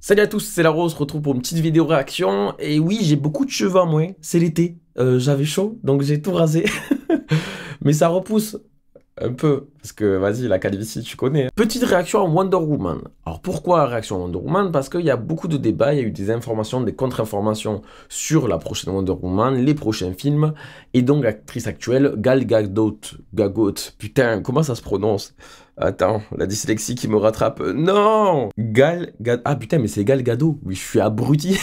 Salut à tous, c'est Laro, on se retrouve pour une petite vidéo réaction. Et oui, j'ai beaucoup de cheveux à moi, c'est l'été. J'avais chaud, donc j'ai tout rasé. Mais ça repousse un peu, parce que vas-y, la calvitie, tu connais. Petite réaction à Wonder Woman. Alors pourquoi réaction à Wonder Woman? Parce qu'il y a beaucoup de débats, il y a eu des informations, des contre-informations sur la prochaine Wonder Woman, les prochains films. Et donc l'actrice actuelle, Gal Gadot, putain, comment ça se prononce? Attends, la dyslexie qui me rattrape. Non! Ah putain, mais c'est Gal Gadot. Oui, je suis abruti.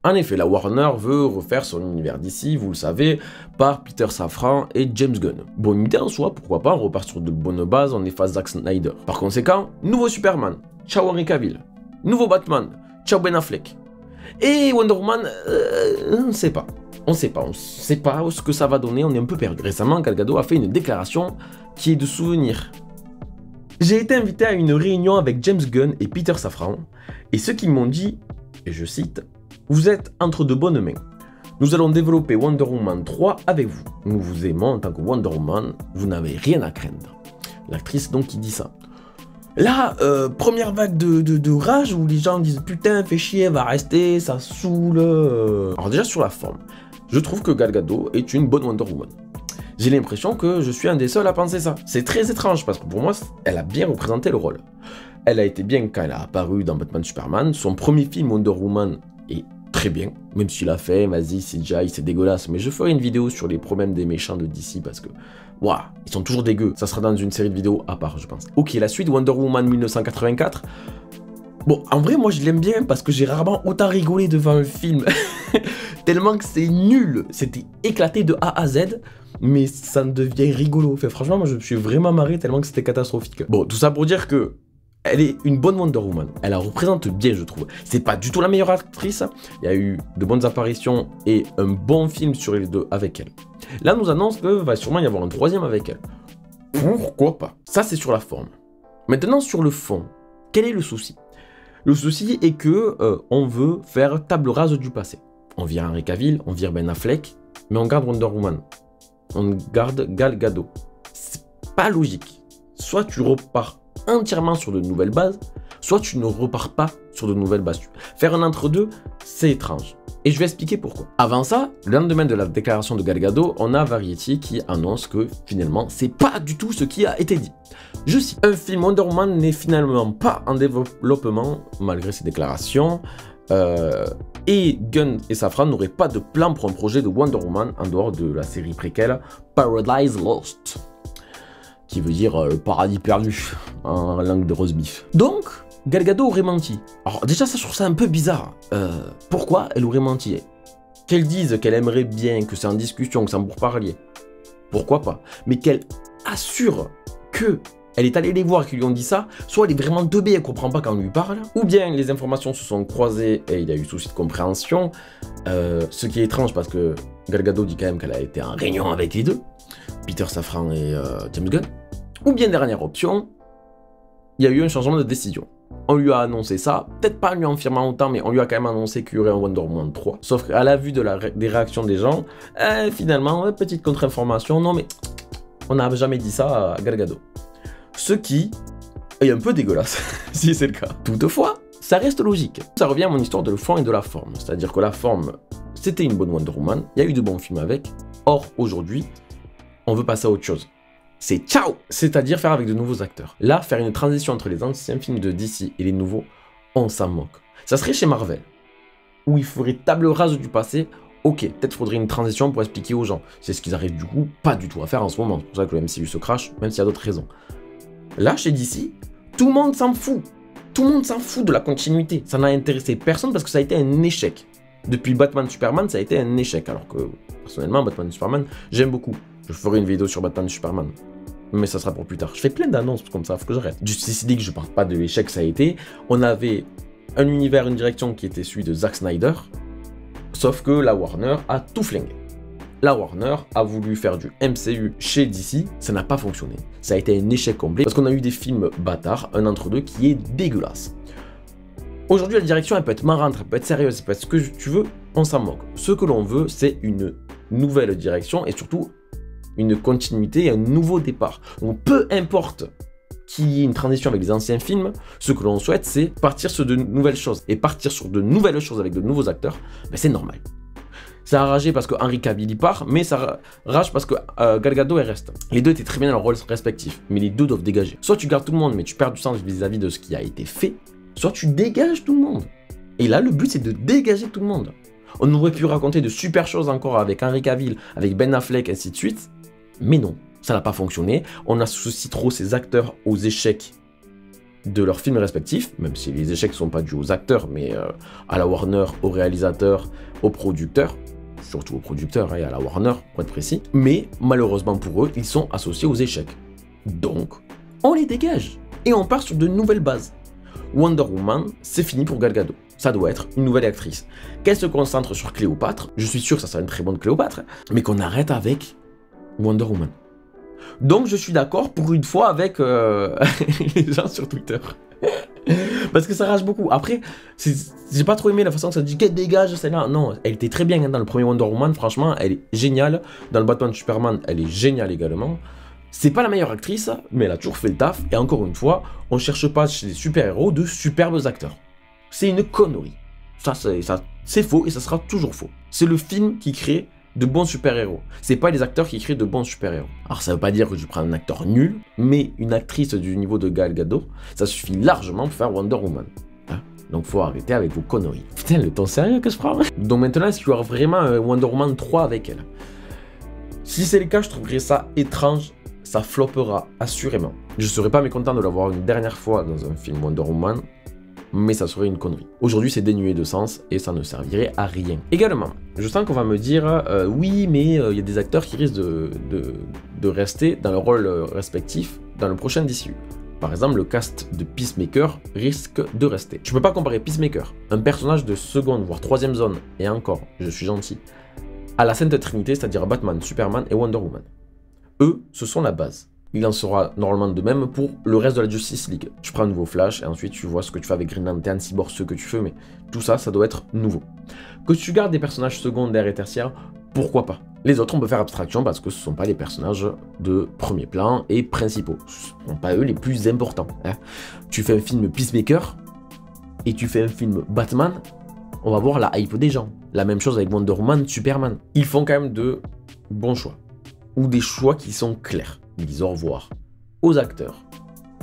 En effet, la Warner veut refaire son univers d'ici, vous le savez, par Peter Safran et James Gunn. Bonne idée en soi, pourquoi pas, on repart sur de bonnes bases, on efface Zack Snyder. Par conséquent, nouveau Superman, ciao Henry Cavill. Nouveau Batman, ciao Ben Affleck. Et Wonder Woman, on ne sait pas. On sait pas ce que ça va donner, on est un peu perdu. Récemment, Gal Gadot a fait une déclaration qui est de souvenir. J'ai été invité à une réunion avec James Gunn et Peter Safran, et ceux qui m'ont dit, et je cite, « Vous êtes entre de bonnes mains. Nous allons développer Wonder Woman 3 avec vous. Nous vous aimons en tant que Wonder Woman, vous n'avez rien à craindre. » L'actrice donc qui dit ça. Là, première vague de rage où les gens disent « Putain, fais chier, va rester, ça saoule. » Alors déjà sur la forme, je trouve que Gal Gadot est une bonne Wonder Woman. J'ai l'impression que je suis un des seuls à penser ça. C'est très étrange parce que pour moi, elle a bien représenté le rôle. Elle a été bien quand elle a apparu dans Batman Superman. Son premier film Wonder Woman est très bien, même s'il a fait, vas-y, CGI, c'est dégueulasse. Mais je ferai une vidéo sur les problèmes des méchants de DC parce que, waouh, ils sont toujours dégueux. Ça sera dans une série de vidéos à part, je pense. Ok, la suite, Wonder Woman 1984. Bon, en vrai, moi, je l'aime bien parce que j'ai rarement autant rigolé devant un film. Tellement que c'est nul. C'était éclaté de A à Z, mais ça devient rigolo. Enfin, franchement, moi, je me suis vraiment marré tellement que c'était catastrophique. Bon, tout ça pour dire que elle est une bonne Wonder Woman. Elle la représente bien, je trouve. C'est pas du tout la meilleure actrice. Il y a eu de bonnes apparitions et un bon film sur les deux avec elle. Là, on nous annonce que va sûrement y avoir un troisième avec elle. Pourquoi pas? Ça, c'est sur la forme. Maintenant, sur le fond, quel est le souci? Le souci est que on veut faire table rase du passé. On vire Henry Cavill, on vire Ben Affleck, mais on garde Wonder Woman. On garde Gal Gadot. C'est pas logique. Soit tu repars entièrement sur de nouvelles bases, soit tu ne repars pas sur de nouvelles bases. Faire un entre-deux, c'est étrange. Et je vais expliquer pourquoi. Avant ça, le lendemain de la déclaration de Gal Gadot, on a Variety qui annonce que finalement, c'est pas du tout ce qui a été dit. Je cite, un film Wonder Woman n'est finalement pas en développement, malgré ces déclarations, et Gunn et Safran n'auraient pas de plan pour un projet de Wonder Woman en dehors de la série préquelle Paradise Lost, qui veut dire le paradis perdu en langue de roast beef. Donc, Gal Gadot aurait menti. Alors déjà, ça, je trouve ça un peu bizarre. Pourquoi elle aurait menti? Qu'elle dise qu'elle aimerait bien, que c'est en discussion, que c'est en pourparlers, pourquoi pas? Mais qu'elle assure que elle est allée les voir qui lui ont dit ça, soit elle est vraiment teubée, elle comprend pas quand on lui parle, ou bien les informations se sont croisées et il y a eu souci de compréhension, ce qui est étrange parce que Gal Gadot dit quand même qu'elle a été en réunion avec les deux, Peter Safran et James Gunn, ou bien dernière option, il y a eu un changement de décision. On lui a annoncé ça, peut-être pas en lui en affirmant autant, mais on lui a quand même annoncé qu'il y aurait un Wonder Woman 3. Sauf qu'à la vue des réactions des gens, finalement, petite contre-information, non mais on n'a jamais dit ça à Gal Gadot. Ce qui est un peu dégueulasse, si c'est le cas. Toutefois, ça reste logique. Ça revient à mon histoire de le fond et de la forme. C'est-à-dire que la forme, c'était une bonne Wonder Woman, il y a eu de bons films avec. Or, aujourd'hui, on veut passer à autre chose. C'est ciao! C'est-à-dire faire avec de nouveaux acteurs. Là, faire une transition entre les anciens films de DC et les nouveaux, on s'en moque. Ça serait chez Marvel, où il ferait table rase du passé. Ok, peut-être faudrait une transition pour expliquer aux gens. C'est ce qu'ils arrivent du coup pas du tout à faire en ce moment. C'est pour ça que le MCU se crache, même s'il y a d'autres raisons. Là, chez DC, tout le monde s'en fout. Tout le monde s'en fout de la continuité. Ça n'a intéressé personne parce que ça a été un échec. Depuis Batman Superman, ça a été un échec. Alors que, personnellement, Batman Superman, j'aime beaucoup. Je ferai une vidéo sur Batman Superman. Mais ça sera pour plus tard. Je fais plein d'annonces comme ça, faut que j'arrête. Ceci dit que je parle pas de l'échec que ça a été. On avait un univers, une direction qui était celui de Zack Snyder. Sauf que la Warner a tout flingué. La Warner a voulu faire du MCU chez DC, ça n'a pas fonctionné. Ça a été un échec complet parce qu'on a eu des films bâtards, un entre deux qui est dégueulasse. Aujourd'hui, la direction, elle peut être marrante, elle peut être sérieuse, elle peut être ce que tu veux, on s'en moque. Ce que l'on veut, c'est une nouvelle direction et surtout une continuité, un nouveau départ. Donc peu importe qu'il y ait une transition avec les anciens films, ce que l'on souhaite, c'est partir sur de nouvelles choses. Et partir sur de nouvelles choses avec de nouveaux acteurs, ben c'est normal. Ça a ragé parce que Henry Cavill y part, mais ça rage parce que Gal Gadot elle reste. Les deux étaient très bien dans leurs rôles respectifs, mais les deux doivent dégager. Soit tu gardes tout le monde, mais tu perds du sens vis-à-vis de ce qui a été fait, soit tu dégages tout le monde. Et là, le but, c'est de dégager tout le monde. On aurait pu raconter de super choses encore avec Henry Cavill, avec Ben Affleck, ainsi de suite, mais non, ça n'a pas fonctionné. On associe trop ces acteurs aux échecs de leurs films respectifs, même si les échecs ne sont pas dus aux acteurs, mais à la Warner, aux réalisateurs, aux producteurs, surtout aux producteurs et à la Warner, pour être précis. Mais malheureusement pour eux, ils sont associés aux échecs. Donc, on les dégage et on part sur de nouvelles bases. Wonder Woman, c'est fini pour Gal Gadot. Ça doit être une nouvelle actrice. Qu'elle se concentre sur Cléopâtre, je suis sûr que ça sera une très bonne Cléopâtre, mais qu'on arrête avec Wonder Woman. Donc je suis d'accord pour une fois avec les gens sur Twitter. Parce que ça rage beaucoup. Après, j'ai pas trop aimé la façon que ça dit qu'elle dégage celle-là. Non, elle était très bien dans le premier Wonder Woman, franchement, elle est géniale. Dans le Batman Superman, elle est géniale également. C'est pas la meilleure actrice, mais elle a toujours fait le taf. Et encore une fois, on cherche pas chez les super-héros de superbes acteurs. C'est une connerie. Ça c'est faux et ça sera toujours faux. C'est le film qui crée de bons super-héros. C'est pas les acteurs qui créent de bons super-héros. Alors ça veut pas dire que je prends un acteur nul, mais une actrice du niveau de Gal Gadot, ça suffit largement pour faire Wonder Woman. Hein? Donc faut arrêter avec vos conneries. Putain, le temps sérieux que je prends. Donc maintenant, est-ce qu'il y aura vraiment un Wonder Woman 3 avec elle? Si c'est le cas, je trouverais ça étrange. Ça floppera assurément. Je serais pas mécontent de l'avoir une dernière fois dans un film Wonder Woman, mais ça serait une connerie. Aujourd'hui, c'est dénué de sens et ça ne servirait à rien. Également, je sens qu'on va me dire oui, mais il y a des acteurs qui risquent de rester dans leur rôle respectif dans le prochain DCU. Par exemple, le cast de Peacemaker risque de rester. Je peux pas comparer Peacemaker, un personnage de seconde voire troisième zone, et encore, je suis gentil, à la Sainte Trinité, c'est-à-dire Batman, Superman et Wonder Woman. Eux, ce sont la base. Il en sera normalement de même pour le reste de la Justice League. Tu prends un nouveau Flash et ensuite tu vois ce que tu fais avec Green Lantern, Cyborg, ce que tu fais, mais tout ça, ça doit être nouveau. Que tu gardes des personnages secondaires et tertiaires, pourquoi pas? Les autres, on peut faire abstraction parce que ce ne sont pas les personnages de premier plan et principaux. Ce ne sont pas eux les plus importants. Hein. Tu fais un film Peacemaker et tu fais un film Batman, on va voir la hype des gens. La même chose avec Wonder Woman, Superman. Ils font quand même de bons choix. Ou des choix qui sont clairs. Ils disent au revoir aux acteurs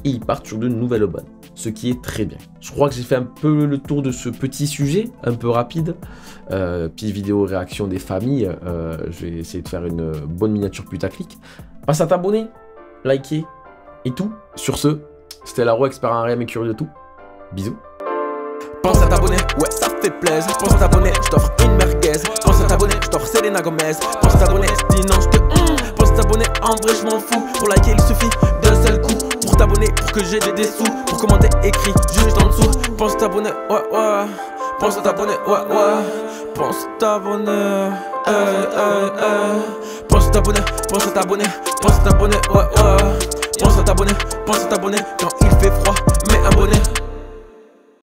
et ils partent sur de nouvelles bases, ce qui est très bien. Je crois que j'ai fait un peu le tour de ce petit sujet, un peu rapide. Petite vidéo réaction des familles, je vais essayer de faire une bonne miniature putaclic. Passe à t'abonner, liker et tout. Sur ce, c'était Laro, expert en réel et curieux de tout. Bisous. Pense à t'abonner, ouais ça fait plaisir. Pense à t'abonner, je t'offre une merguez. Pense à t'abonner, je t'offre Selena Gomez. Pense à t'abonner, dis non je te pense à t'abonner, en vrai je m'en fous. Pour liker il suffit d'un seul coup. Pour t'abonner, pour que j'ai des sous. Pour commenter, écris juste en dessous. Pense à t'abonner, ouais. Pense à t'abonner, ouais. Pense à t'abonner, Pense à t'abonner, pense à t'abonner. Pense à t'abonner, ouais. Pense à t'abonner quand il fait froid, mais abonné.